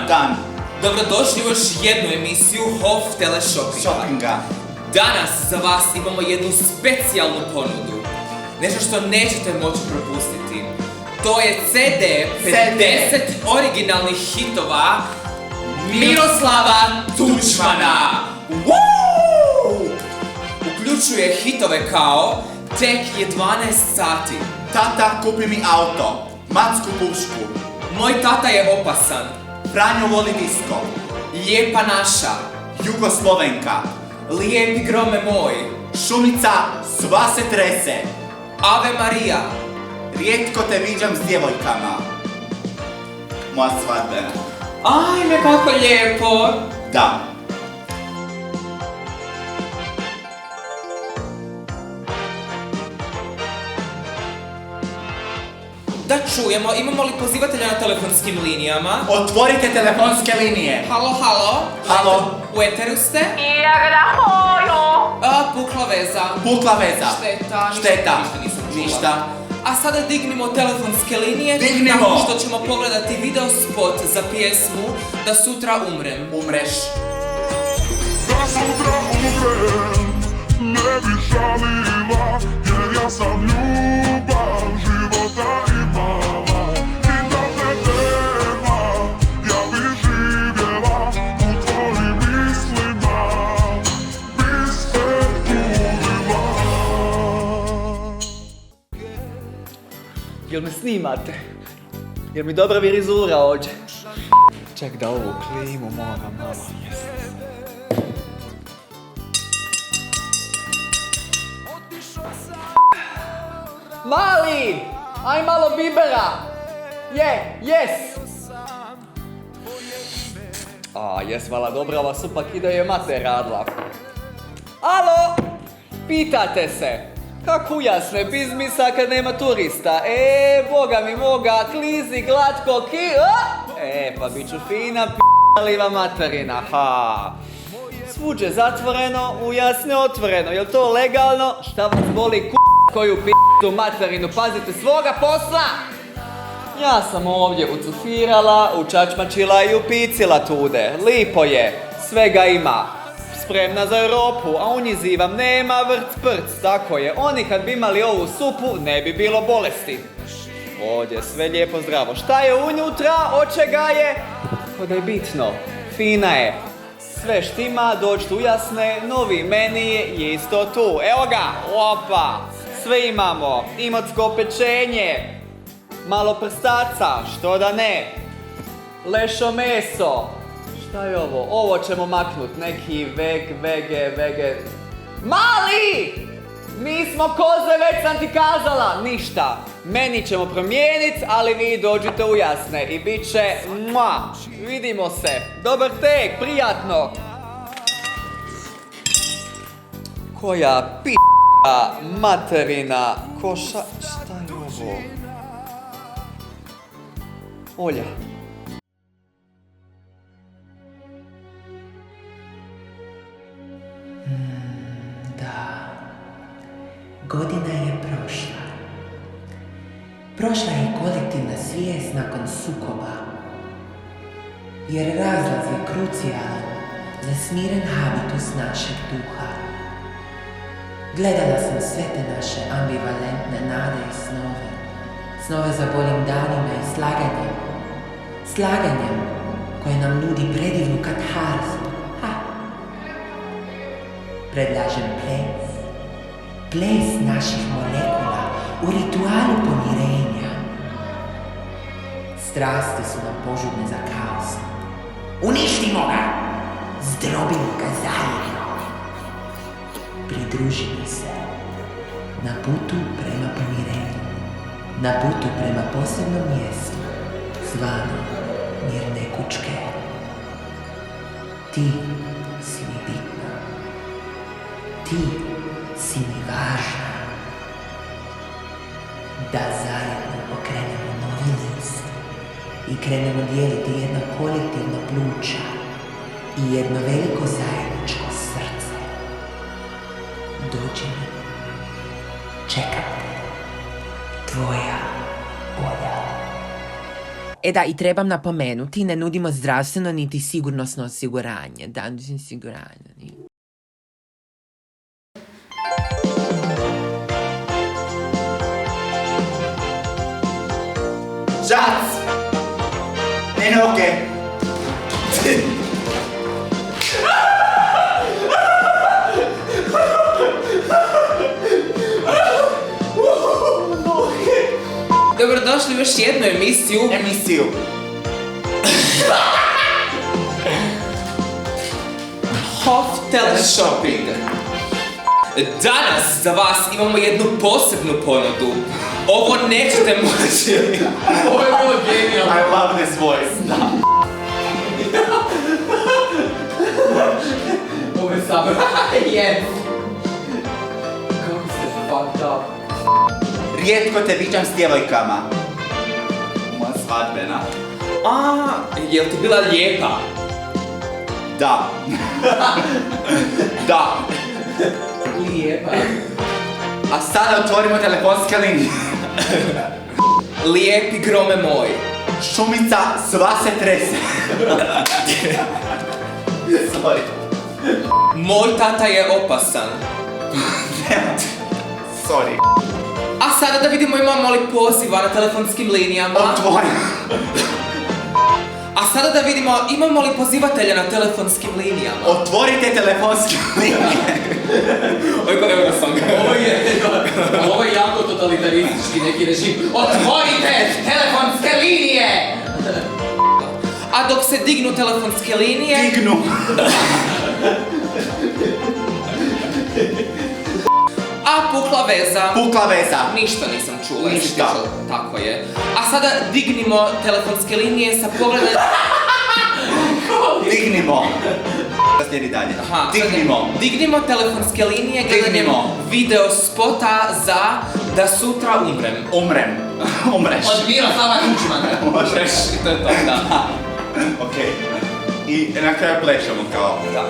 dan. Dobrodošli u još jednu emisiju Hof Teleshoppinga. Danas za vas imamo jednu specijalnu ponudu. Nešto što nećete moći propustiti. To je CD 50 originalnih hitova Miroslava Tuđmana. Uključuje hitove kao Tek je 12 sati, Tata, kupi mi auto, Macku pušku, Moj tata je opasan, Franjo voli disko, Lijepa naša, Jugoslovenka, Lijepi grome moj, Šumica, sva se trese, Ave Marija, Rijetko te viđam s djevojkama, moja svadbena. Ajme kako lijepo. Da. Da čujemo, imamo li pozivatelja na telefonskim linijama? Otvorite telefonske linije. Halo. Halo. U eteru ste? Pukla veza. Pukla veza. Šteta. Ništa nisam čula. Ništa. A sada dignimo telefonske linije. Dignimo. Nakon što ćemo pogledati video spot za pjesmu Da sutra umrem. Umreš. Da sutra umrem, ne bi žalila, jer ja sam ljubav života imala. I da te nema, ja bi živjela u tvojim mislima, bi se ulila. Jel me snimate? Jel mi dobra virizura ođe? Ček da ovu klimu moram malo mjesta. Mali! Aj malo bibera! Jes! Jes, vala dobra, ova supak ide je mate radila. Alo! Pitate se, kako ujasne bizmisa kad nema turista? Boga mi moga, klizi, glatko, pa bit ću fina p***liva materina, Svuđe zatvoreno, ujasne otvoreno, jel to legalno? Šta vas boli koju p***u materinu, pazite svoga posla! Ja sam ovdje ucufirala, učačmačila i upicila tude, lipo je, svega ima. Spremna za Europu, a u njizi vam nema vrc-prc, tako je. Oni kad bi imali ovu supu, ne bi bilo bolesti. Ovdje sve lijepo zdravo. Šta je unutra, od čega je? Ko da je bitno, fina je. Sve štima, dođite ujasne, novi meni je isto tu. Evo ga, opa, sve imamo. Imotsko pečenje, malo prstaca, što da ne. Lešo meso. Šta je ovo? Ovo ćemo maknut, neki vege... Mali! Mi smo koze, već sam ti kazala! Ništa, meni ćemo promijenit, ali vi dođite u jasne i bit će vidimo se, dobar tek, prijatno! Koja p***a materina koša... Šta je ovo? Olja. Godina je prošla. Prošla je kolektivna svijest nakon sukoba. Jer razlaz je krucijalan za smiren habitus našeg duha. Gledala sam sve te naše ambivalentne nade i snove. Snove za boljim danima i slaganjem. Slaganjem koje nam nudi predivnu katarzu. Predlažem ples. Ples naših molekula u ritualu pomirenja. Strasti su nam požudne za kaos. Uništimo ga! Zdrobimo ga zajedno. Pridruži mi se. Na putu prema pomirenju. Na putu prema posebnom mjestu, zvano mirne kućke. Ti si mi bitna. Ti si mi važna. Da zajedno okrenemo novi list i krenemo dijeliti jedna kolektivna pluća i jedno veliko zajedničko srce. Dođi mi, čekam te, tvoja Olja. Da, i trebam napomenuti, ne nudimo zdravstveno niti sigurnosno osiguranje. Da, osiguranje. Žac! Ne noge! Dobrodošli u još jednu emisiju. Hof Teleshopping. Danas za vas imamo jednu posebnu ponudu. Ovo nećete moći. Ovo je bilo genijalno. I love this voice. Ovo je sabor. Yes. Kako se fucked up. Rijetko te viđam s djevojkama. Moja svadbena. Jel ti bila lijepa? Da. Da. Lijepa. A sada otvorimo telefonske linije. Lijepi grome moj. Šumica sva se trese. Sorry. Moj tata je opasan. Sorry. A sada da vidimo imamo li poziva na telefonskim linijama. Otvorim. A sada da vidimo imamo li pozivatelja na telefonskim linijama. Otvorite telefonske linije. Evo ga sam ga. Ovo je jako totalitaristički neki režim. Otvorite telefonske linije! A dok se dignu telefonske linije... Dignu. A pukla veza. Pukla veza. Ništa nisam čula. jesi Ništa. ti čula? Tako je. A sada dignimo telefonske linije sa pogledom... Dignimo. Slijedi dalje. Dignimo. Dignimo telefonske linije gledanjem Dignimo. video spota za Da sutra umrem. Umreš. Od Miroslava Tuđmana. Možeš. To je to, da. Okej. I na kraju plešemo kao. Da.